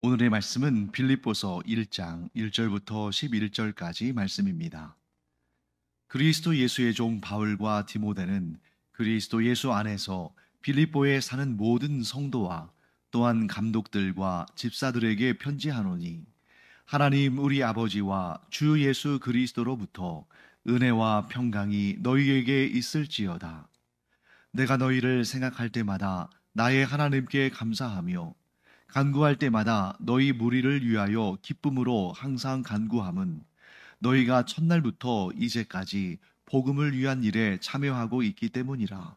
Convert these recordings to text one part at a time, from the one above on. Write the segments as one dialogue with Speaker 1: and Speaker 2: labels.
Speaker 1: 오늘의 말씀은 빌립보서 1장 1절부터 11절까지 말씀입니다. 그리스도 예수의 종 바울과 디모데는 그리스도 예수 안에서 빌립보에 사는 모든 성도와 또한 감독들과 집사들에게 편지하노니, 하나님 우리 아버지와 주 예수 그리스도로부터 은혜와 평강이 너희에게 있을지어다. 내가 너희를 생각할 때마다 나의 하나님께 감사하며 간구할 때마다 너희 무리를 위하여 기쁨으로 항상 간구함은, 너희가 첫날부터 이제까지 복음을 위한 일에 참여하고 있기 때문이라.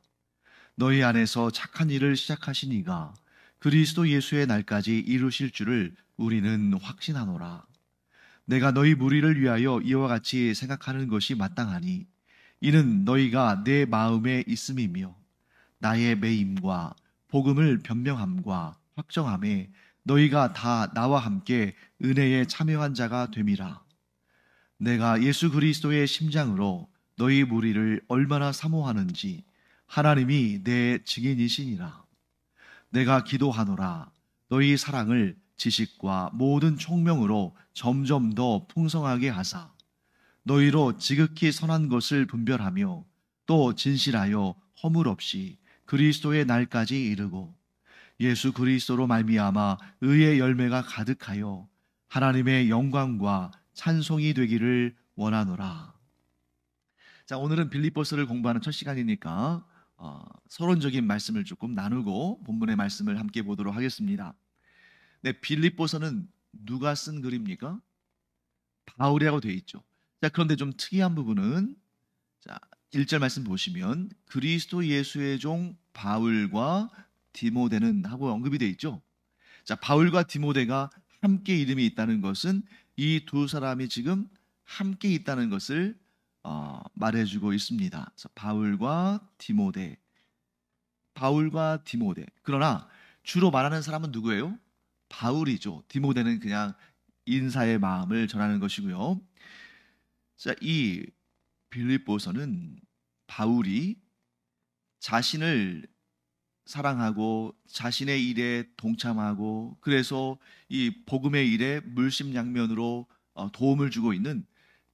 Speaker 1: 너희 안에서 착한 일을 시작하신 이가 그리스도 예수의 날까지 이루실 줄을 우리는 확신하노라. 내가 너희 무리를 위하여 이와 같이 생각하는 것이 마땅하니, 이는 너희가 내 마음에 있음이며 나의 매임과 복음을 변명함과 확정함에 너희가 다 나와 함께 은혜에 참여한 자가 됨이라. 내가 예수 그리스도의 심장으로 너희 무리를 얼마나 사모하는지 하나님이 내 증인이시니라. 내가 기도하노라. 너희 사랑을 지식과 모든 총명으로 점점 더 풍성하게 하사 너희로 지극히 선한 것을 분별하며 또 진실하여 허물 없이 그리스도의 날까지 이르고, 예수 그리스도로 말미암아 의의 열매가 가득하여 하나님의 영광과 찬송이 되기를 원하노라. 자, 오늘은 빌립보서를 공부하는 첫 시간이니까 서론적인 말씀을 조금 나누고 본문의 말씀을 함께 보도록 하겠습니다. 네, 빌립보서는 누가 쓴 글입니까? 바울이라고 되어 있죠. 자, 그런데 좀 특이한 부분은, 자, 1절 말씀 보시면 그리스도 예수의 종 바울과 디모데는 하고 언급이 되어 있죠. 자, 바울과 디모데가 함께 이름이 있다는 것은 이 두 사람이 지금 함께 있다는 것을 말해주고 있습니다. 그래서 바울과 디모데. 그러나 주로 말하는 사람은 누구예요? 바울이죠. 디모데는 그냥 인사의 마음을 전하는 것이고요. 자, 이 빌립보서는 바울이 자신을 사랑하고 자신의 일에 동참하고, 그래서 이 복음의 일에 물심양면으로 도움을 주고 있는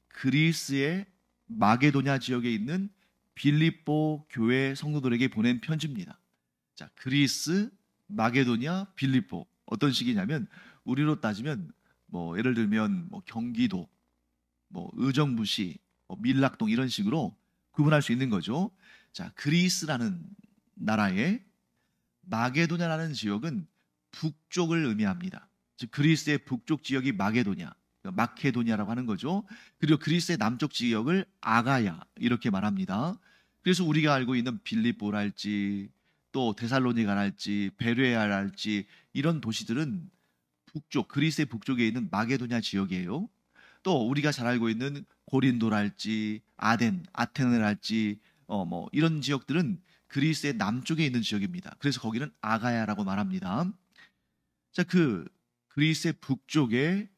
Speaker 1: 그리스의 마게도냐 지역에 있는 빌립보 교회 성도들에게 보낸 편지입니다. 자, 그리스, 마게도냐, 빌립보. 어떤 식이냐면, 우리로 따지면 예를 들면 경기도, 의정부시, 밀락동 이런 식으로 구분할 수 있는 거죠. 자, 그리스라는 나라의 마게도냐라는 지역은 북쪽을 의미합니다. 즉 그리스의 북쪽 지역이 마케도냐라고 하는 거죠. 그리고 그리스의 남쪽 지역을 아가야 이렇게 말합니다. 그래서 우리가 알고 있는 빌립보랄지 또 데살로니가랄지 베레아랄지 이런 도시들은 그리스의 북쪽에 있는 마게도냐 지역이에요. 또 우리가 잘 알고 있는 고린도랄지 아테네랄지 이런 지역들은 그리스의 남쪽에 있는 지역입니다. 그래서 거기는 아가야라고 말합니다. 자, 그리스의 북쪽에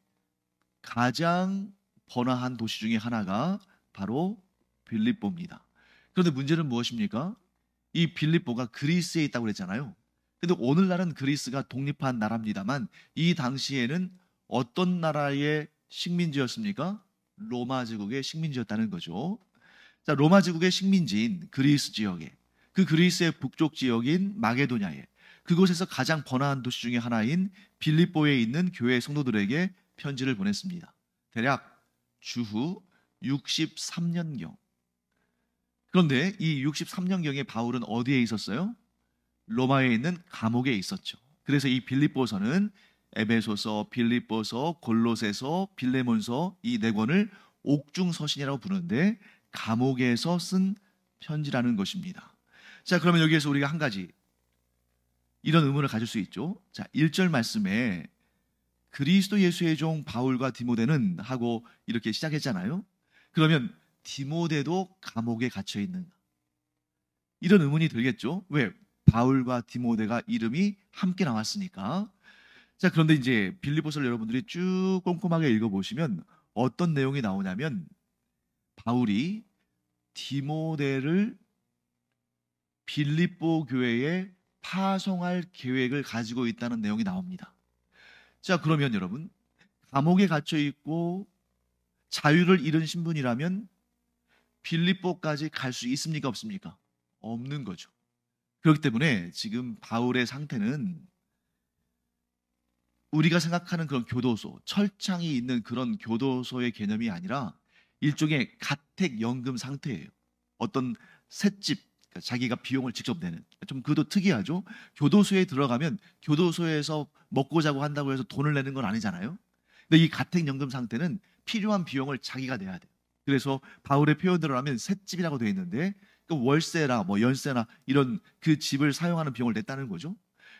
Speaker 1: 가장 번화한 도시 중에 하나가 바로 빌립보입니다. 그런데 문제는 무엇입니까? 이 빌립보가 그리스에 있다고 그랬잖아요. 근데 오늘날은 그리스가 독립한 나라입니다만, 이 당시에는 어떤 나라의 식민지였습니까? 로마 제국의 식민지였다는 거죠. 자, 로마 제국의 식민지인 그리스 지역에, 그 그리스의 북쪽 지역인 마게도냐에, 그곳에서 가장 번화한 도시 중에 하나인 빌립보에 있는 교회 성도들에게 편지를 보냈습니다. 대략 주후 63년경. 그런데 이 63년경에 바울은 어디에 있었어요? 로마에 있는 감옥에 있었죠. 그래서 이 빌립보서는 에베소서, 빌립보서, 골로새서, 빌레몬서 이 네 권을 옥중서신이라고 부르는데 감옥에서 쓴 편지라는 것입니다. 자, 그러면 여기에서 우리가 한 가지 이런 의문을 가질 수 있죠. 자, 1절 말씀에 그리스도 예수의 종 바울과 디모데는 하고 이렇게 시작했잖아요. 그러면 디모데도 감옥에 갇혀 있는가? 이런 의문이 들겠죠. 왜? 바울과 디모데가 이름이 함께 나왔으니까. 자, 그런데 이제 빌립보서를 여러분들이 쭉 꼼꼼하게 읽어보시면 어떤 내용이 나오냐면, 바울이 디모데를 빌립보 교회에 파송할 계획을 가지고 있다는 내용이 나옵니다. 자, 그러면 여러분, 감옥에 갇혀 있고 자유를 잃은 신분이라면 빌립보까지 갈 수 있습니까? 없습니까? 없는 거죠. 그렇기 때문에 지금 바울의 상태는 우리가 생각하는 그런 교도소, 철창이 있는 그런 교도소의 개념이 아니라 일종의 가택연금 상태예요. 어떤 셋집, 그러니까 자기가 비용을 직접 내는. 좀 그것도 특이하죠. 교도소에 들어가면 교도소에서 먹고 자고 한다고 해서 돈을 내는 건 아니잖아요. 근데 이 가택연금 상태는 필요한 비용을 자기가 내야 돼요. 그래서 바울의 표현대로 하면 셋집이라고 되어 있는데 그 월세나 뭐 연세나 이런 그 집을 사용하는 비용을 냈다는 거죠.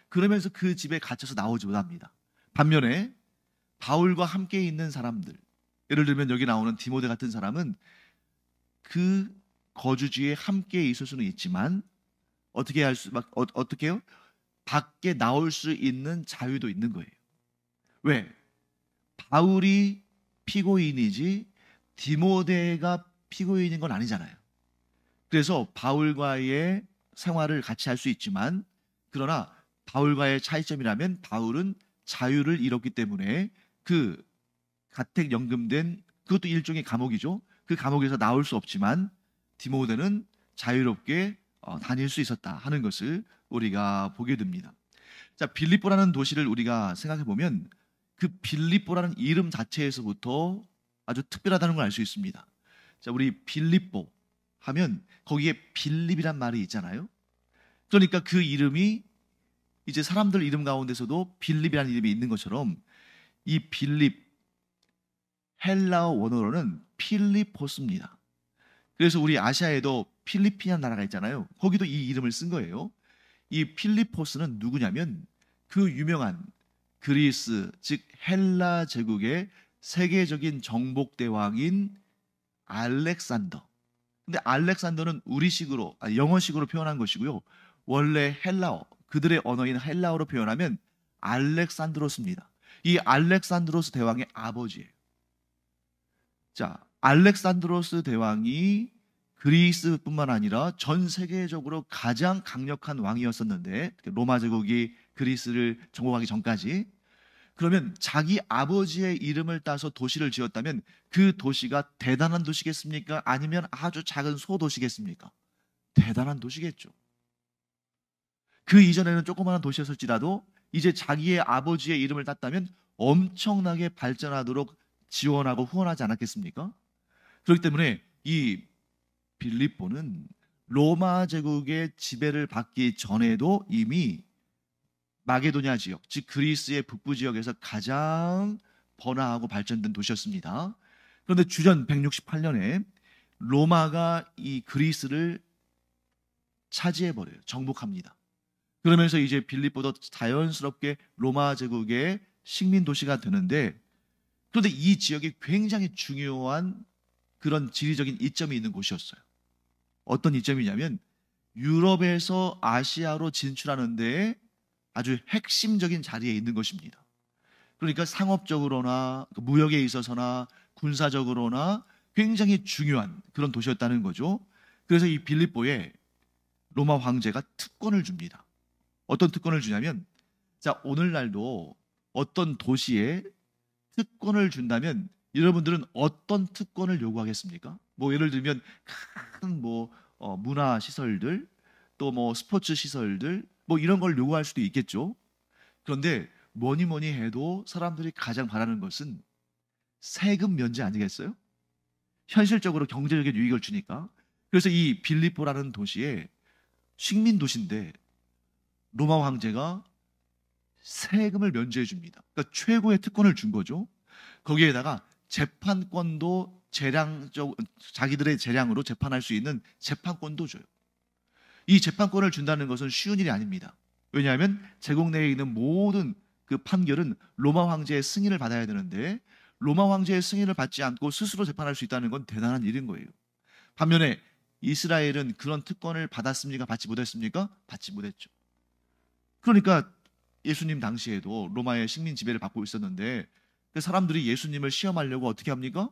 Speaker 1: 그러면서 그 집에 갇혀서 나오지 못합니다. 반면에 바울과 함께 있는 사람들, 예를 들면 여기 나오는 디모데 같은 사람은 그 거주지에 함께 있을 수는 있지만 어떻게요? 밖에 나올 수 있는 자유도 있는 거예요. 왜? 바울이 피고인이지 디모데가 피고인인 건 아니잖아요. 그래서 바울과의 생활을 같이 할 수 있지만, 그러나 바울과의 차이점이라면 바울은 자유를 잃었기 때문에 그 가택연금된, 그것도 일종의 감옥이죠. 그 감옥에서 나올 수 없지만 디모데는 자유롭게 다닐 수 있었다 하는 것을 우리가 보게 됩니다. 자, 빌립보라는 도시를 우리가 생각해 보면 그 빌립보라는 이름 자체에서부터 아주 특별하다는 걸 알 수 있습니다. 자, 우리 빌립보 하면 거기에 빌립이란 말이 있잖아요. 그러니까 그 이름이 이제 사람들 이름 가운데서도 빌립이라는 이름이 있는 것처럼 이 빌립, 헬라어 원어로는 필리포스입니다. 그래서 우리 아시아에도 필리핀이라는 나라가 있잖아요. 거기도 이 이름을 쓴 거예요. 이 필리포스는 누구냐면 그 유명한 그리스, 즉 헬라 제국의 세계적인 정복대왕인 알렉산더. 근데 알렉산더는 우리식으로, 영어식으로 표현한 것이고요. 원래 헬라어, 그들의 언어인 헬라어로 표현하면 알렉산드로스입니다. 이 알렉산드로스 대왕의 아버지예요. 자, 알렉산드로스 대왕이 그리스뿐만 아니라 전 세계적으로 가장 강력한 왕이었었는데, 로마 제국이 그리스를 정복하기 전까지. 그러면 자기 아버지의 이름을 따서 도시를 지었다면 그 도시가 대단한 도시겠습니까? 아니면 아주 작은 소도시겠습니까? 대단한 도시겠죠. 그 이전에는 조그마한 도시였을지라도 이제 자기의 아버지의 이름을 땄다면 엄청나게 발전하도록 지원하고 후원하지 않았겠습니까? 그렇기 때문에 이 빌립보는 로마 제국의 지배를 받기 전에도 이미 마게도냐 지역, 즉 그리스의 북부 지역에서 가장 번화하고 발전된 도시였습니다. 그런데 주전 168년에 로마가 이 그리스를 차지해버려요. 정복합니다. 그러면서 이제 빌립보도 자연스럽게 로마 제국의 식민 도시가 되는데, 그런데 이 지역이 굉장히 중요한 그런 지리적인 이점이 있는 곳이었어요. 어떤 이점이냐면 유럽에서 아시아로 진출하는 데에 아주 핵심적인 자리에 있는 것입니다. 그러니까 상업적으로나 무역에 있어서나 군사적으로나 굉장히 중요한 그런 도시였다는 거죠. 그래서 이 빌립보에 로마 황제가 특권을 줍니다. 어떤 특권을 주냐면, 자, 오늘날도 어떤 도시에 특권을 준다면 여러분들은 어떤 특권을 요구하겠습니까? 뭐 예를 들면 큰 문화 시설들, 또 뭐 스포츠 시설들, 뭐 이런 걸 요구할 수도 있겠죠. 그런데 뭐니 뭐니 해도 사람들이 가장 바라는 것은 세금 면제 아니겠어요? 현실적으로 경제적인 유익을 주니까. 그래서 이 빌립보라는 도시에 식민 도시인데 로마 황제가 세금을 면제해 줍니다. 그러니까 최고의 특권을 준 거죠. 거기에다가 재판권도 자기들의 재량으로 재판할 수 있는 재판권도 줘요. 이 재판권을 준다는 것은 쉬운 일이 아닙니다. 왜냐하면 제국 내에 있는 모든 그 판결은 로마 황제의 승인을 받아야 되는데 로마 황제의 승인을 받지 않고 스스로 재판할 수 있다는 건 대단한 일인 거예요. 반면에 이스라엘은 그런 특권을 받았습니까? 받지 못했습니까? 받지 못했죠. 그러니까 예수님 당시에도 로마의 식민 지배를 받고 있었는데 사람들이 예수님을 시험하려고 어떻게 합니까?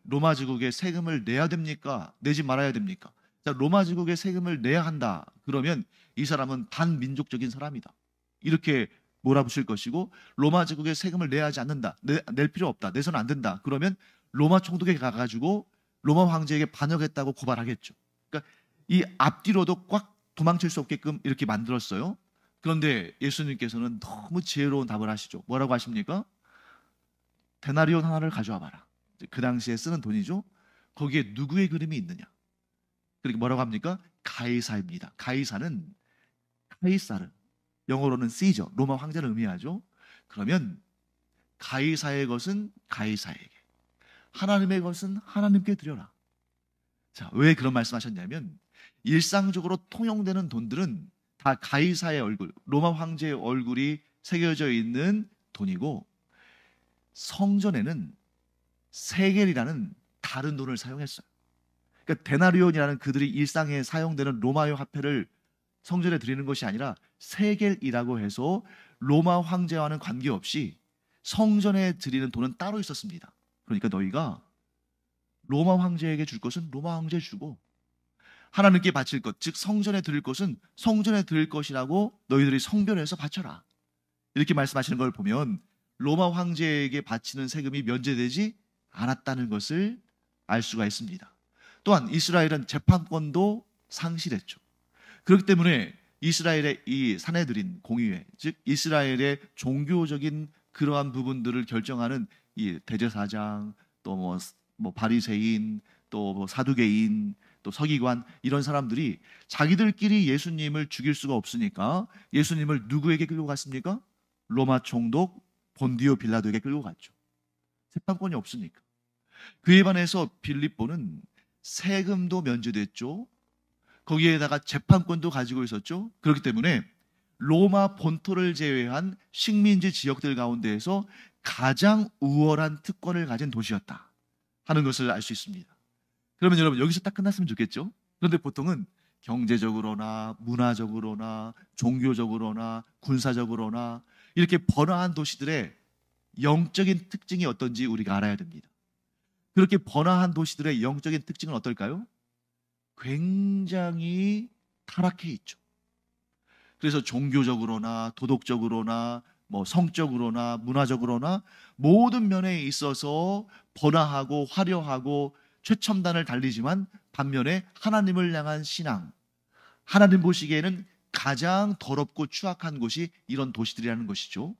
Speaker 1: 로마 제국에 세금을 내야 됩니까? 내지 말아야 됩니까? 자, 로마 제국에 세금을 내야 한다. 그러면 이 사람은 반민족적인 사람이다. 이렇게 몰아붙일 것이고 로마 제국에 세금을 내야 하지 않는다. 낼 필요 없다. 내서는 안 된다. 그러면 로마 총독에 가가지고 로마 황제에게 반역했다고 고발하겠죠. 그러니까 이 앞뒤로도 꽉 도망칠 수 없게끔 이렇게 만들었어요. 그런데 예수님께서는 너무 지혜로운 답을 하시죠. 뭐라고 하십니까? 데나리온 하나를 가져와 봐라. 그 당시에 쓰는 돈이죠. 거기에 누구의 그림이 있느냐? 그렇게 뭐라고 합니까? 가이사입니다. 가이사는 카이사르, 영어로는 시저, 로마 황제를 의미하죠. 그러면 가이사의 것은 가이사에게, 하나님의 것은 하나님께 드려라. 자, 왜 그런 말씀하셨냐면 일상적으로 통용되는 돈들은 다 가이사의 얼굴, 로마 황제의 얼굴이 새겨져 있는 돈이고 성전에는 세겔이라는 다른 돈을 사용했어요. 그러니까 데나리온이라는 그들이 일상에 사용되는 로마요 화폐를 성전에 드리는 것이 아니라 세겔이라고 해서 로마 황제와는 관계없이 성전에 드리는 돈은 따로 있었습니다. 그러니까 너희가 로마 황제에게 줄 것은 로마 황제에 주고 하나님께 바칠 것, 즉 성전에 드릴 것은 성전에 드릴 것이라고 너희들이 성별해서 바쳐라. 이렇게 말씀하시는 걸 보면 로마 황제에게 바치는 세금이 면제되지 않았다는 것을 알 수가 있습니다. 또한 이스라엘은 재판권도 상실했죠. 그렇기 때문에 이스라엘의 이 사내들인 공의회, 즉 이스라엘의 종교적인 그러한 부분들을 결정하는 이 대제사장, 또 뭐 바리새인, 또 뭐 사두개인, 또 서기관 이런 사람들이 자기들끼리 예수님을 죽일 수가 없으니까 예수님을 누구에게 끌고 갔습니까? 로마 총독 본디오 빌라도에게 끌고 갔죠. 재판권이 없으니까. 그에 반해서 빌립보는 세금도 면제됐죠. 거기에다가 재판권도 가지고 있었죠. 그렇기 때문에 로마 본토를 제외한 식민지 지역들 가운데에서 가장 우월한 특권을 가진 도시였다 하는 것을 알 수 있습니다. 그러면 여러분 여기서 딱 끝났으면 좋겠죠. 그런데 보통은 경제적으로나 문화적으로나 종교적으로나 군사적으로나 이렇게 번화한 도시들의 영적인 특징이 어떤지 우리가 알아야 됩니다. 그렇게 번화한 도시들의 영적인 특징은 어떨까요? 굉장히 타락해 있죠. 그래서 종교적으로나 도덕적으로나 뭐 성적으로나 문화적으로나 모든 면에 있어서 번화하고 화려하고 최첨단을 달리지만 반면에 하나님을 향한 신앙, 하나님 보시기에는 가장 더럽고 추악한 곳이 이런 도시들이라는 것이죠.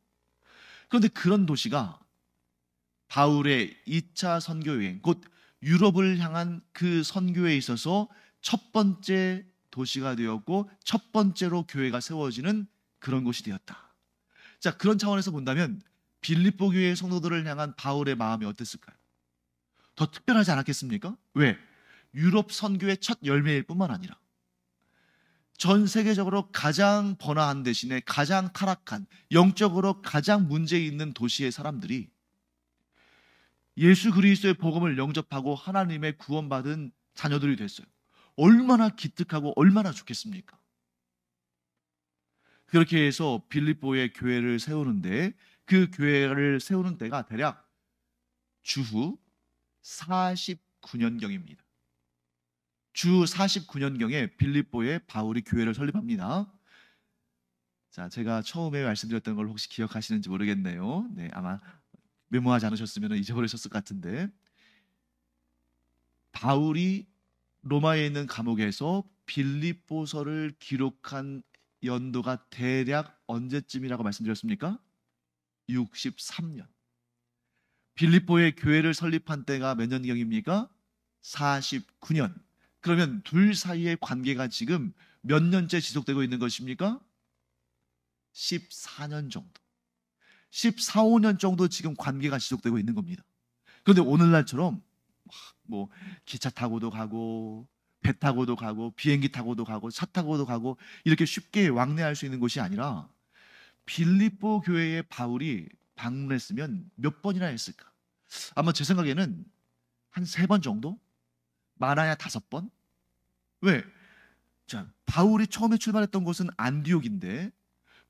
Speaker 1: 그런데 그런 도시가 바울의 2차 선교 여행, 곧 유럽을 향한 그 선교에 있어서 첫 번째 도시가 되었고 첫 번째로 교회가 세워지는 그런 곳이 되었다. 자, 그런 차원에서 본다면 빌립보 교회의 성도들을 향한 바울의 마음이 어땠을까요? 더 특별하지 않았겠습니까? 왜? 유럽 선교의 첫 열매일 뿐만 아니라 전 세계적으로 가장 번화한 대신에 가장 타락한, 영적으로 가장 문제 있는 도시의 사람들이 예수 그리스도의 복음을 영접하고 하나님의 구원받은 자녀들이 됐어요. 얼마나 기특하고 얼마나 좋겠습니까? 그렇게 해서 빌립보의 교회를 세우는데 그 교회를 세우는 때가 대략 주후 49년경입니다. 주 49년경에 빌립보에 바울이 교회를 설립합니다. 자, 제가 처음에 말씀드렸던 걸 혹시 기억하시는지 모르겠네요. 네, 아마 메모하지 않으셨으면 잊어버리셨을 것 같은데 바울이 로마에 있는 감옥에서 빌립보서를 기록한 연도가 대략 언제쯤이라고 말씀드렸습니까? 63년. 빌립보의 교회를 설립한 때가 몇 년경입니까? 49년. 그러면 둘 사이의 관계가 지금 몇 년째 지속되고 있는 것입니까? 14년 정도. 14, 15년 정도 지금 관계가 지속되고 있는 겁니다. 그런데 오늘날처럼 뭐 기차 타고도 가고 배 타고도 가고 비행기 타고도 가고 차 타고도 가고 이렇게 쉽게 왕래할 수 있는 곳이 아니라 빌립보 교회에 바울이 방문했으면 몇 번이나 했을까? 아마 제 생각에는 한 3번 정도? 많아야 5번? 왜? 자, 바울이 처음에 출발했던 곳은 안디옥인데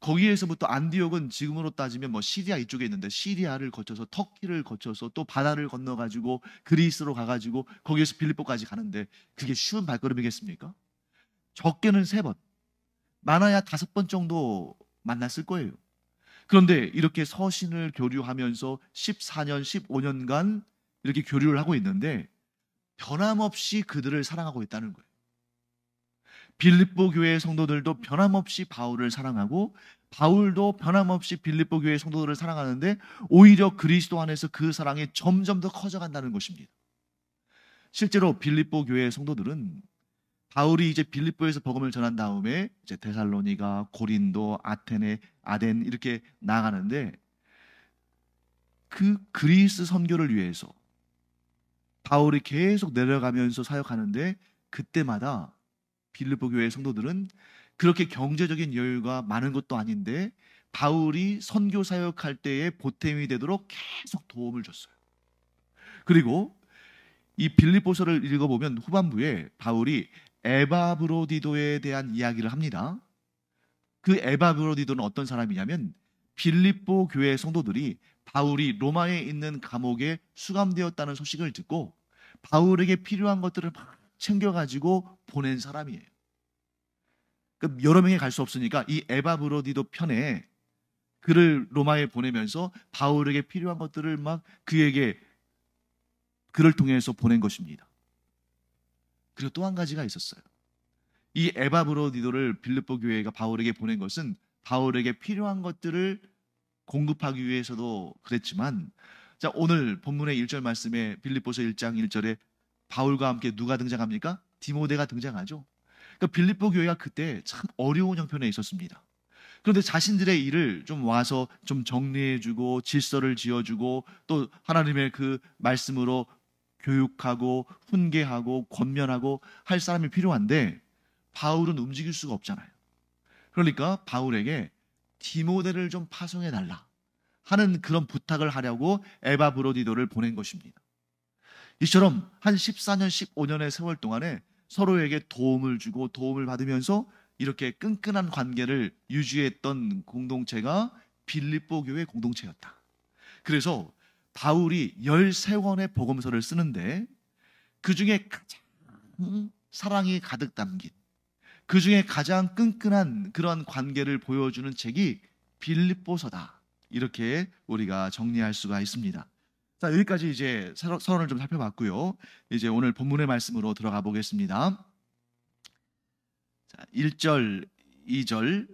Speaker 1: 거기에서부터 안디옥은 지금으로 따지면 뭐 시리아 이쪽에 있는데 시리아를 거쳐서 터키를 거쳐서 또 바다를 건너가지고 그리스로 가가지고 거기에서 빌립보까지 가는데 그게 쉬운 발걸음이겠습니까? 적게는 3번, 많아야 5번 정도 만났을 거예요. 그런데 이렇게 서신을 교류하면서 14년, 15년간 이렇게 교류를 하고 있는데 변함없이 그들을 사랑하고 있다는 거예요. 빌립보 교회의 성도들도 변함없이 바울을 사랑하고 바울도 변함없이 빌립보 교회의 성도들을 사랑하는데 오히려 그리스도 안에서 그 사랑이 점점 더 커져간다는 것입니다. 실제로 빌립보 교회의 성도들은 바울이 이제 빌립보에서 복음을 전한 다음에 이제 데살로니가, 고린도, 아테네, 아덴 이렇게 나아가는데 그 그리스 선교를 위해서 바울이 계속 내려가면서 사역하는데 그때마다 빌립보 교회의 성도들은 그렇게 경제적인 여유가 많은 것도 아닌데 바울이 선교 사역할 때에 보탬이 되도록 계속 도움을 줬어요. 그리고 이 빌립보서를 읽어보면 후반부에 바울이 에바브로디도에 대한 이야기를 합니다. 그 에바브로디도는 어떤 사람이냐면 빌립보 교회 성도들이 바울이 로마에 있는 감옥에 수감되었다는 소식을 듣고 바울에게 필요한 것들을 막 챙겨가지고 보낸 사람이에요. 그러니까 여러 명이 갈 수 없으니까 이 에바브로디도 편에 그를 로마에 보내면서 바울에게 필요한 것들을 막 그에게 그를 통해서 보낸 것입니다. 그리고 또 한 가지가 있었어요. 이 에바브로디도를 빌립보 교회가 바울에게 보낸 것은 바울에게 필요한 것들을 공급하기 위해서도 그랬지만 자, 오늘 본문의 1절 말씀에 빌립보서 1장 1절에 바울과 함께 누가 등장합니까? 디모데가 등장하죠. 그러니까 빌립보 교회가 그때 참 어려운 형편에 있었습니다. 그런데 자신들의 일을 좀 와서 좀 정리해주고 질서를 지어주고 또 하나님의 그 말씀으로 교육하고 훈계하고 권면하고 할 사람이 필요한데 바울은 움직일 수가 없잖아요. 그러니까 바울에게 디모데를 좀 파송해 달라 하는 그런 부탁을 하려고 에바브로디도를 보낸 것입니다. 이처럼 한 14년, 15년의 세월 동안에 서로에게 도움을 주고 도움을 받으면서 이렇게 끈끈한 관계를 유지했던 공동체가 빌립보 교회 공동체였다. 그래서 바울이 13권의 복음서를 쓰는데 그 중에 가장 사랑이 가득 담긴 그 중에 가장 끈끈한 그런 관계를 보여주는 책이 빌립보서다. 이렇게 우리가 정리할 수가 있습니다. 자, 여기까지 이제 서론을 좀 살펴봤고요. 이제 오늘 본문의 말씀으로 들어가 보겠습니다. 자, 1절, 2절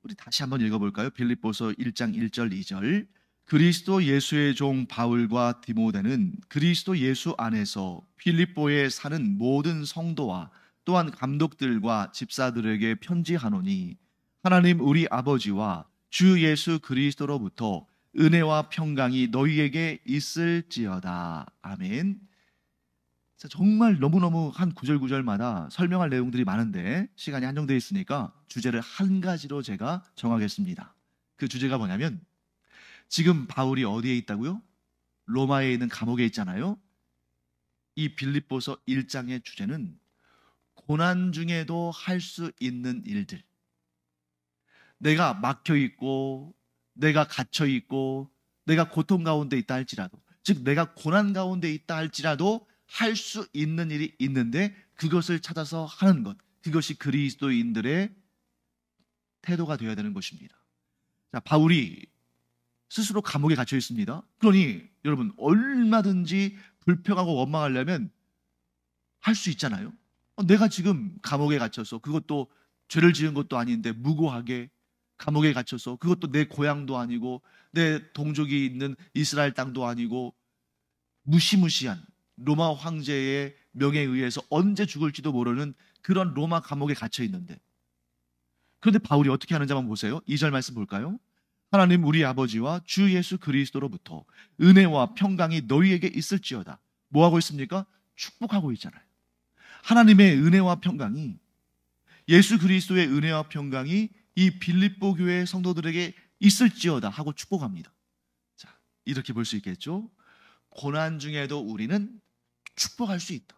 Speaker 1: 우리 다시 한번 읽어볼까요? 빌립보서 1장 1절, 2절 그리스도 예수의 종 바울과 디모데는 그리스도 예수 안에서 빌립보에 사는 모든 성도와 또한 감독들과 집사들에게 편지하노니 하나님 우리 아버지와 주 예수 그리스도로부터 은혜와 평강이 너희에게 있을지어다. 아멘. 자, 정말 너무너무 한 구절구절마다 설명할 내용들이 많은데 시간이 한정되어 있으니까 주제를 한 가지로 제가 정하겠습니다. 그 주제가 뭐냐면 지금 바울이 어디에 있다고요? 로마에 있는 감옥에 있잖아요. 이 빌립보서 1장의 주제는 고난 중에도 할 수 있는 일들. 내가 막혀 있고 내가 갇혀 있고 내가 고통 가운데 있다 할지라도 즉 내가 고난 가운데 있다 할지라도 할 수 있는 일이 있는데 그것을 찾아서 하는 것. 그것이 그리스도인들의 태도가 되어야 되는 것입니다. 자, 바울이 스스로 감옥에 갇혀 있습니다. 그러니 여러분 얼마든지 불평하고 원망하려면 할 수 있잖아요. 내가 지금 감옥에 갇혀서 그것도 죄를 지은 것도 아닌데 무고하게 감옥에 갇혀서 그것도 내 고향도 아니고 내 동족이 있는 이스라엘 땅도 아니고 무시무시한 로마 황제의 명에 의해서 언제 죽을지도 모르는 그런 로마 감옥에 갇혀 있는데 그런데 바울이 어떻게 하는지 한번 보세요. 2절 말씀 볼까요? 하나님 우리 아버지와 주 예수 그리스도로부터 은혜와 평강이 너희에게 있을지어다. 뭐 하고 있습니까? 축복하고 있잖아요. 하나님의 은혜와 평강이 예수 그리스도의 은혜와 평강이 이 빌립보 교회 성도들에게 있을지어다 하고 축복합니다. 자, 이렇게 볼 수 있겠죠? 고난 중에도 우리는 축복할 수 있다.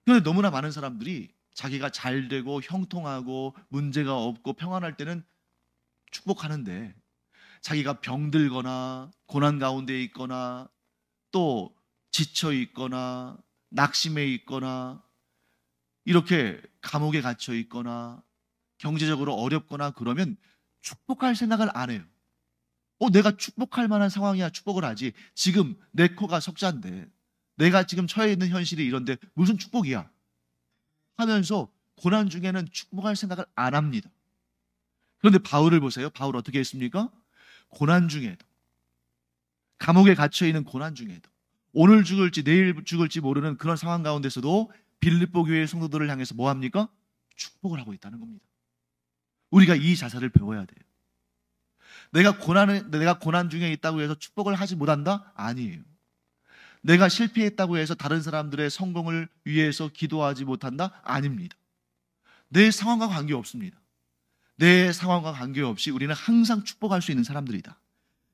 Speaker 1: 그런데 너무나 많은 사람들이 자기가 잘 되고 형통하고 문제가 없고 평안할 때는 축복하는데 자기가 병들거나 고난 가운데 있거나 또 지쳐 있거나 낙심해 있거나 이렇게 감옥에 갇혀 있거나 경제적으로 어렵거나 그러면 축복할 생각을 안 해요. 내가 축복할 만한 상황이야 축복을 하지. 지금 내 코가 석자인데, 내가 지금 처해 있는 현실이 이런데 무슨 축복이야 하면서 고난 중에는 축복할 생각을 안 합니다. 그런데 바울을 보세요. 바울 어떻게 했습니까? 고난 중에도, 감옥에 갇혀 있는 고난 중에도, 오늘 죽을지 내일 죽을지 모르는 그런 상황 가운데서도 빌립보 교회의 성도들을 향해서 뭐 합니까? 축복을 하고 있다는 겁니다. 우리가 이 자세를 배워야 돼요. 내가 고난 중에 있다고 해서 축복을 하지 못한다? 아니에요. 내가 실패했다고 해서 다른 사람들의 성공을 위해서 기도하지 못한다? 아닙니다. 내 상황과 관계없습니다. 내 상황과 관계없이 우리는 항상 축복할 수 있는 사람들이다.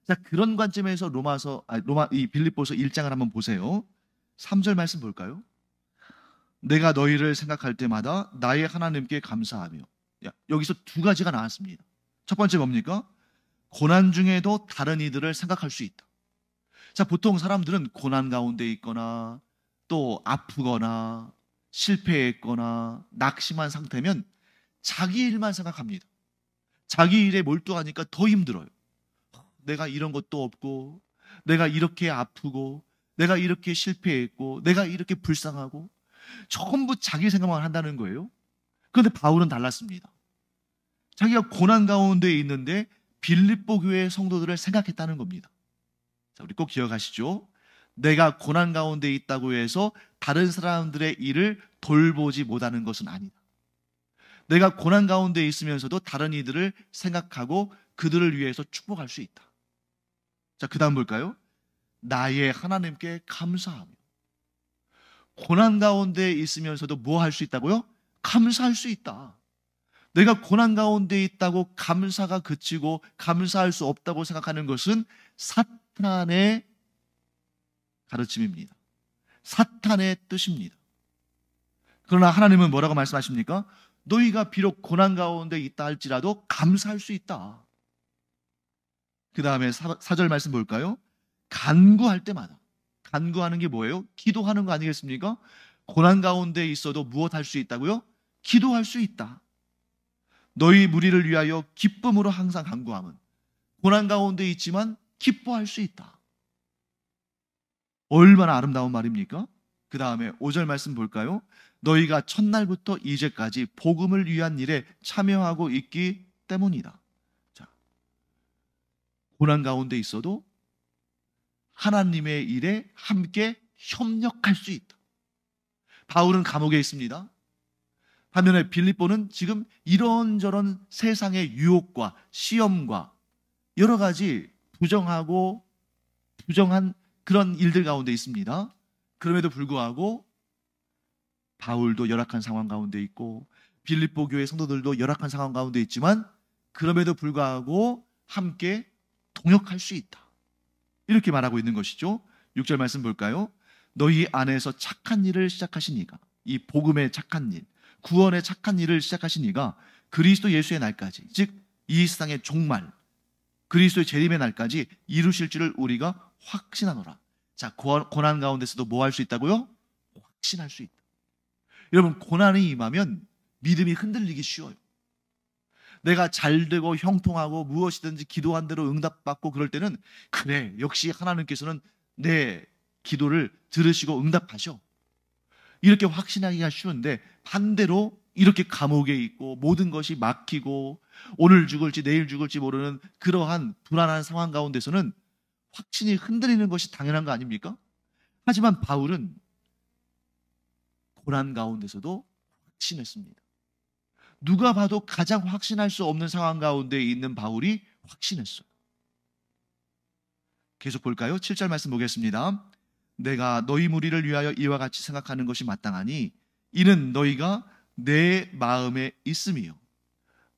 Speaker 1: 자, 그런 관점에서 이 빌립보서 1장을 한번 보세요. 3절 말씀 볼까요? 내가 너희를 생각할 때마다 나의 하나님께 감사하며. 여기서 두 가지가 나왔습니다. 첫 번째 뭡니까? 고난 중에도 다른 이들을 생각할 수 있다. 자, 보통 사람들은 고난 가운데 있거나 또 아프거나 실패했거나 낙심한 상태면 자기 일만 생각합니다. 자기 일에 몰두하니까 더 힘들어요. 내가 이런 것도 없고, 내가 이렇게 아프고, 내가 이렇게 실패했고, 내가 이렇게 불쌍하고, 전부 자기 생각만 한다는 거예요. 그런데 바울은 달랐습니다. 자기가 고난 가운데 있는데 빌립보 교회의 성도들을 생각했다는 겁니다. 자, 우리 꼭 기억하시죠? 내가 고난 가운데 있다고 해서 다른 사람들의 일을 돌보지 못하는 것은 아니다. 내가 고난 가운데 있으면서도 다른 이들을 생각하고 그들을 위해서 축복할 수 있다. 자, 그 다음 볼까요? 나의 하나님께 감사하며. 고난 가운데 있으면서도 뭐 할 수 있다고요? 감사할 수 있다. 내가 고난 가운데 있다고 감사가 그치고 감사할 수 없다고 생각하는 것은 사탄의 가르침입니다. 사탄의 뜻입니다. 그러나 하나님은 뭐라고 말씀하십니까? 너희가 비록 고난 가운데 있다 할지라도 감사할 수 있다. 그 다음에 4절 말씀 볼까요? 간구할 때마다. 간구하는 게 뭐예요? 기도하는 거 아니겠습니까? 고난 가운데 있어도 무엇 할 수 있다고요? 기도할 수 있다. 너희 무리를 위하여 기쁨으로 항상 간구함은. 고난 가운데 있지만 기뻐할 수 있다. 얼마나 아름다운 말입니까? 그 다음에 5절 말씀 볼까요? 너희가 첫날부터 이제까지 복음을 위한 일에 참여하고 있기 때문이다. 자, 고난 가운데 있어도 하나님의 일에 함께 협력할 수 있다. 바울은 감옥에 있습니다. 반면에 빌립보는 지금 이런저런 세상의 유혹과 시험과 여러 가지 부정한 그런 일들 가운데 있습니다. 그럼에도 불구하고 바울도 열악한 상황 가운데 있고 빌립보 교회 성도들도 열악한 상황 가운데 있지만 그럼에도 불구하고 함께 동역할 수 있다. 이렇게 말하고 있는 것이죠. 6절 말씀 볼까요? 너희 안에서 착한 일을 시작하신 이가, 이 복음의 착한 일, 구원의 착한 일을 시작하신 이가 그리스도 예수의 날까지, 즉 이 세상의 종말, 그리스도의 재림의 날까지 이루실 줄을 우리가 확신하노라. 자, 고난 가운데서도 뭐 할 수 있다고요? 확신할 수 있다. 여러분, 고난이 임하면 믿음이 흔들리기 쉬워요. 내가 잘되고 형통하고 무엇이든지 기도한 대로 응답받고 그럴 때는 그래, 역시 하나님께서는 내 기도를 들으시고 응답하셔. 이렇게 확신하기가 쉬운데 반대로 이렇게 감옥에 있고 모든 것이 막히고 오늘 죽을지 내일 죽을지 모르는 그러한 불안한 상황 가운데서는 확신이 흔들리는 것이 당연한 거 아닙니까? 하지만 바울은 고난 가운데서도 확신했습니다. 누가 봐도 가장 확신할 수 없는 상황 가운데 있는 바울이 확신했어요. 계속 볼까요? 7절 말씀 보겠습니다. 내가 너희 무리를 위하여 이와 같이 생각하는 것이 마땅하니 이는 너희가 내 마음에 있음이요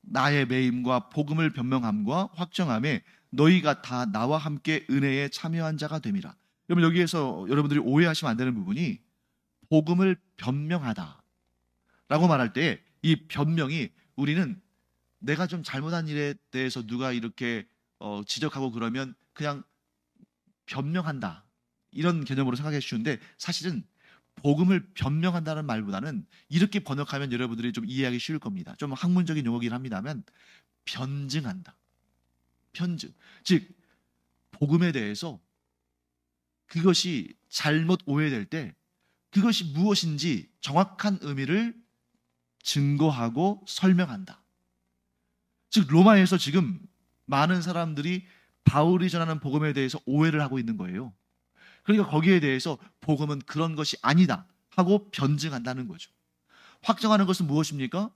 Speaker 1: 나의 매임과 복음을 변명함과 확정함에 너희가 다 나와 함께 은혜에 참여한 자가 됨이라. 여러분, 여기에서 여러분들이 오해하시면 안 되는 부분이 복음을 변명하다 라고 말할 때 이 변명이 우리는 내가 좀 잘못한 일에 대해서 누가 이렇게 지적하고 그러면 그냥 변명한다 이런 개념으로 생각해 주시는데 사실은 복음을 변명한다는 말보다는 이렇게 번역하면 여러분들이 좀 이해하기 쉬울 겁니다. 좀 학문적인 용어긴 합니다만 변증한다. 변증. 즉 복음에 대해서 그것이 잘못 오해될 때 그것이 무엇인지 정확한 의미를 증거하고 설명한다. 즉 로마에서 지금 많은 사람들이 바울이 전하는 복음에 대해서 오해를 하고 있는 거예요. 그러니까 거기에 대해서 복음은 그런 것이 아니다 하고 변증한다는 거죠. 확정하는 것은 무엇입니까?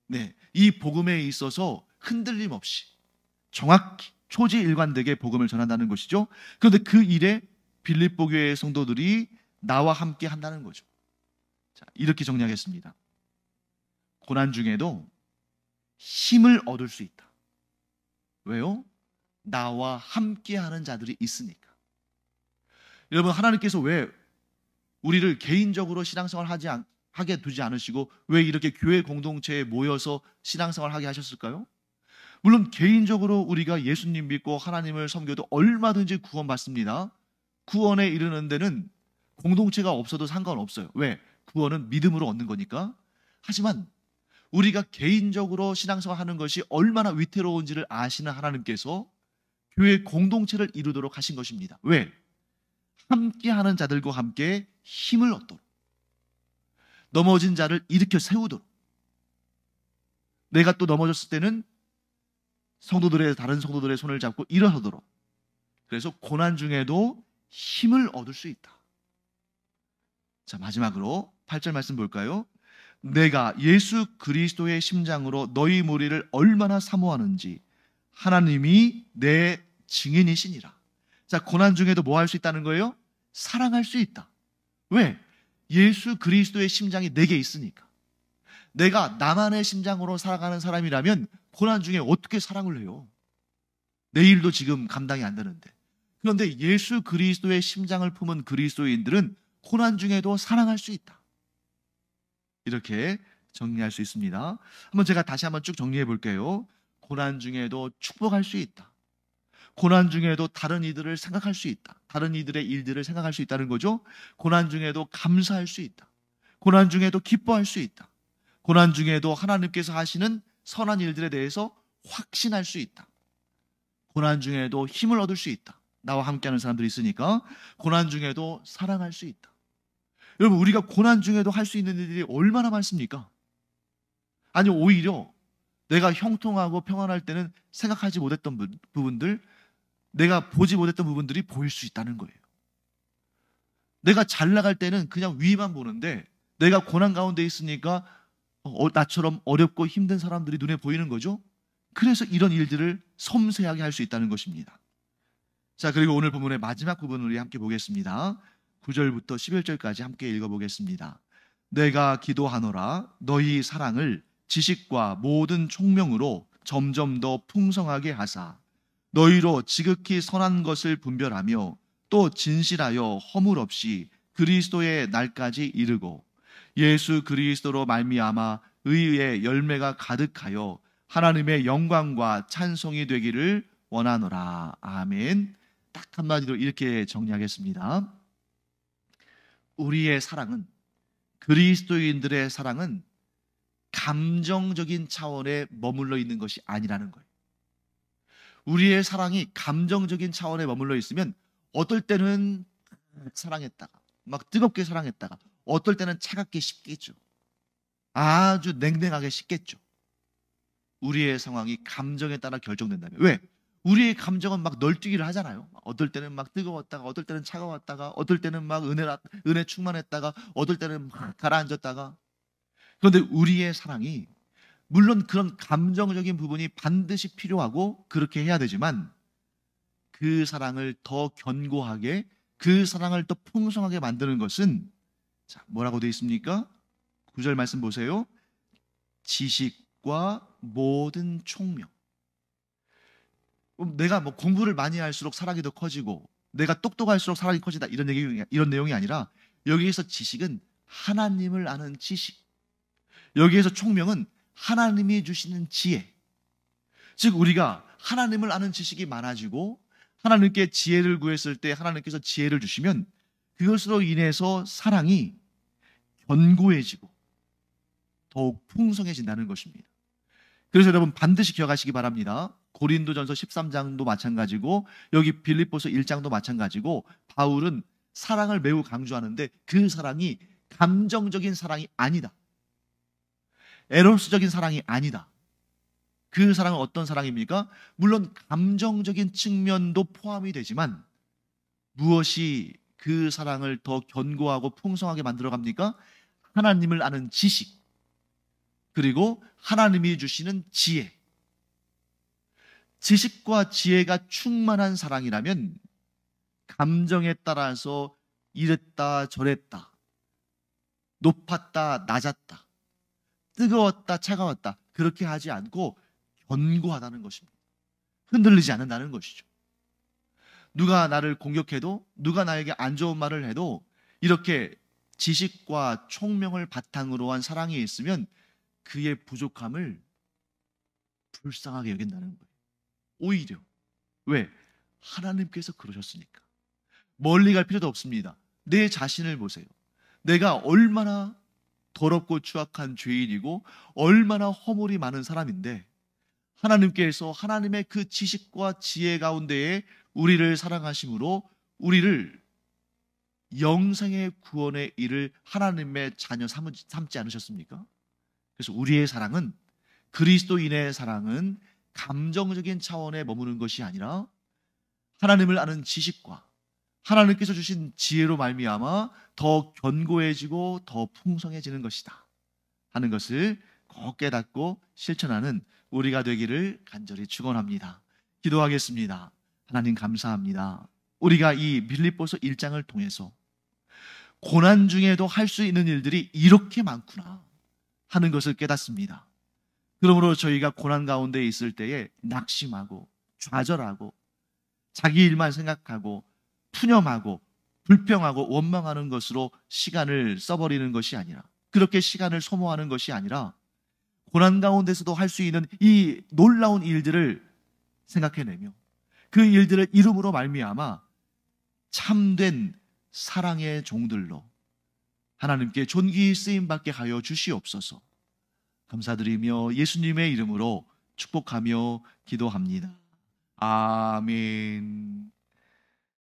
Speaker 1: 네, 이 복음에 있어서 흔들림 없이 정확히 초지일관되게 복음을 전한다는 것이죠. 그런데 그 일에 빌립보 교회의 성도들이 나와 함께 한다는 거죠. 자, 이렇게 정리하겠습니다. 고난 중에도 힘을 얻을 수 있다. 왜요? 나와 함께하는 자들이 있으니까. 여러분, 하나님께서 왜 우리를 개인적으로 신앙생활 하게 두지 않으시고 왜 이렇게 교회 공동체에 모여서 신앙생활 하게 하셨을까요? 물론 개인적으로 우리가 예수님 믿고 하나님을 섬겨도 얼마든지 구원받습니다. 구원에 이르는 데는 공동체가 없어도 상관없어요. 왜? 구원은 믿음으로 얻는 거니까. 하지만 우리가 개인적으로 신앙생활 하는 것이 얼마나 위태로운지를 아시는 하나님께서 교회 공동체를 이루도록 하신 것입니다. 왜? 함께하는 자들과 함께 힘을 얻도록, 넘어진 자를 일으켜 세우도록, 내가 또 넘어졌을 때는 다른 성도들의 손을 잡고 일어서도록. 그래서 고난 중에도 힘을 얻을 수 있다. 자, 마지막으로 8절 말씀 볼까요? 내가 예수 그리스도의 심장으로 너희 무리를 얼마나 사모하는지 하나님이 내 증인이시니라. 자, 고난 중에도 뭐 할 수 있다는 거예요? 사랑할 수 있다. 왜? 예수 그리스도의 심장이 내게 있으니까. 내가 나만의 심장으로 살아가는 사람이라면 고난 중에 어떻게 사랑을 해요? 내 일도 지금 감당이 안 되는데. 그런데 예수 그리스도의 심장을 품은 그리스도인들은 고난 중에도 사랑할 수 있다. 이렇게 정리할 수 있습니다. 제가 다시 한번 쭉 정리해 볼게요. 고난 중에도 축복할 수 있다. 고난 중에도 다른 이들을 생각할 수 있다. 다른 이들의 일들을 생각할 수 있다는 거죠. 고난 중에도 감사할 수 있다. 고난 중에도 기뻐할 수 있다. 고난 중에도 하나님께서 하시는 선한 일들에 대해서 확신할 수 있다. 고난 중에도 힘을 얻을 수 있다. 나와 함께하는 사람들이 있으니까. 고난 중에도 사랑할 수 있다. 여러분, 우리가 고난 중에도 할 수 있는 일들이 얼마나 많습니까? 아니, 오히려 내가 형통하고 평안할 때는 생각하지 못했던 부분들, 내가 보지 못했던 부분들이 보일 수 있다는 거예요. 내가 잘 나갈 때는 그냥 위만 보는데 내가 고난 가운데 있으니까 나처럼 어렵고 힘든 사람들이 눈에 보이는 거죠. 그래서 이런 일들을 섬세하게 할 수 있다는 것입니다. 자, 그리고 오늘 본문의 마지막 부분을 우리 함께 보겠습니다. 9절부터 11절까지 함께 읽어보겠습니다. 내가 기도하노라 너희 사랑을 지식과 모든 총명으로 점점 더 풍성하게 하사 너희로 지극히 선한 것을 분별하며 또 진실하여 허물 없이 그리스도의 날까지 이르고 예수 그리스도로 말미암아 의의 열매가 가득하여 하나님의 영광과 찬송이 되기를 원하노라. 아멘. 딱 한마디로 이렇게 정리하겠습니다. 우리의 사랑은, 그리스도인들의 사랑은 감정적인 차원에 머물러 있는 것이 아니라는 거예요. 우리의 사랑이 감정적인 차원에 머물러 있으면 어떨 때는 사랑했다가 막 뜨겁게 사랑했다가 어떨 때는 차갑게 식겠죠. 아주 냉랭하게 식겠죠. 우리의 상황이 감정에 따라 결정된다면. 왜? 우리의 감정은 막 널뛰기를 하잖아요. 어떨 때는 막 뜨거웠다가 어떨 때는 차가웠다가 어떨 때는 막 은혜 충만했다가 어떨 때는 막 가라앉았다가. 그런데 우리의 사랑이 물론 그런 감정적인 부분이 반드시 필요하고 그렇게 해야 되지만 그 사랑을 더 견고하게, 그 사랑을 더 풍성하게 만드는 것은, 자, 뭐라고 되어 있습니까? 9절 말씀 보세요. 지식과 모든 총명. 내가 뭐 공부를 많이 할수록 사랑이 더 커지고 내가 똑똑할수록 사랑이 커진다, 이런 내용이 아니라 여기에서 지식은 하나님을 아는 지식, 여기에서 총명은 하나님이 주시는 지혜. 즉 우리가 하나님을 아는 지식이 많아지고 하나님께 지혜를 구했을 때 하나님께서 지혜를 주시면 그것으로 인해서 사랑이 견고해지고 더욱 풍성해진다는 것입니다. 그래서 여러분 반드시 기억하시기 바랍니다. 고린도전서 13장도 마찬가지고 여기 빌립보서 1장도 마찬가지고 바울은 사랑을 매우 강조하는데 그 사랑이 감정적인 사랑이 아니다. 에로스적인 사랑이 아니다. 그 사랑은 어떤 사랑입니까? 물론 감정적인 측면도 포함이 되지만 무엇이 그 사랑을 더 견고하고 풍성하게 만들어갑니까? 하나님을 아는 지식, 그리고 하나님이 주시는 지혜. 지식과 지혜가 충만한 사랑이라면 감정에 따라서 이랬다 저랬다, 높았다 낮았다, 뜨거웠다 차가웠다 그렇게 하지 않고 견고하다는 것입니다. 흔들리지 않는다는 것이죠. 누가 나를 공격해도, 누가 나에게 안 좋은 말을 해도 이렇게 지식과 총명을 바탕으로 한 사랑이 있으면 그의 부족함을 불쌍하게 여긴다는 거예요. 오히려. 왜? 하나님께서 그러셨으니까. 멀리 갈 필요도 없습니다. 내 자신을 보세요. 내가 얼마나 더럽고 추악한 죄인이고 얼마나 허물이 많은 사람인데 하나님께서 하나님의 그 지식과 지혜 가운데에 우리를 사랑하심으로 우리를 영생의 구원의 일을 하나님의 자녀 삼지 않으셨습니까? 그래서 우리의 사랑은, 그리스도인의 사랑은 감정적인 차원에 머무는 것이 아니라 하나님을 아는 지식과 하나님께서 주신 지혜로 말미암아 더 견고해지고 더 풍성해지는 것이다 하는 것을 꼭 깨닫고 실천하는 우리가 되기를 간절히 축원합니다. 기도하겠습니다. 하나님 감사합니다. 우리가 이 빌립보서 1장을 통해서 고난 중에도 할 수 있는 일들이 이렇게 많구나 하는 것을 깨닫습니다. 그러므로 저희가 고난 가운데 있을 때에 낙심하고 좌절하고 자기 일만 생각하고 푸념하고 불평하고 원망하는 것으로 시간을 써버리는 것이 아니라, 그렇게 시간을 소모하는 것이 아니라 고난 가운데서도 할 수 있는 이 놀라운 일들을 생각해내며 그 일들을 이름으로 말미암아 참된 사랑의 종들로 하나님께 존귀 쓰임받게 하여 주시옵소서. 감사드리며 예수님의 이름으로 축복하며 기도합니다. 아멘.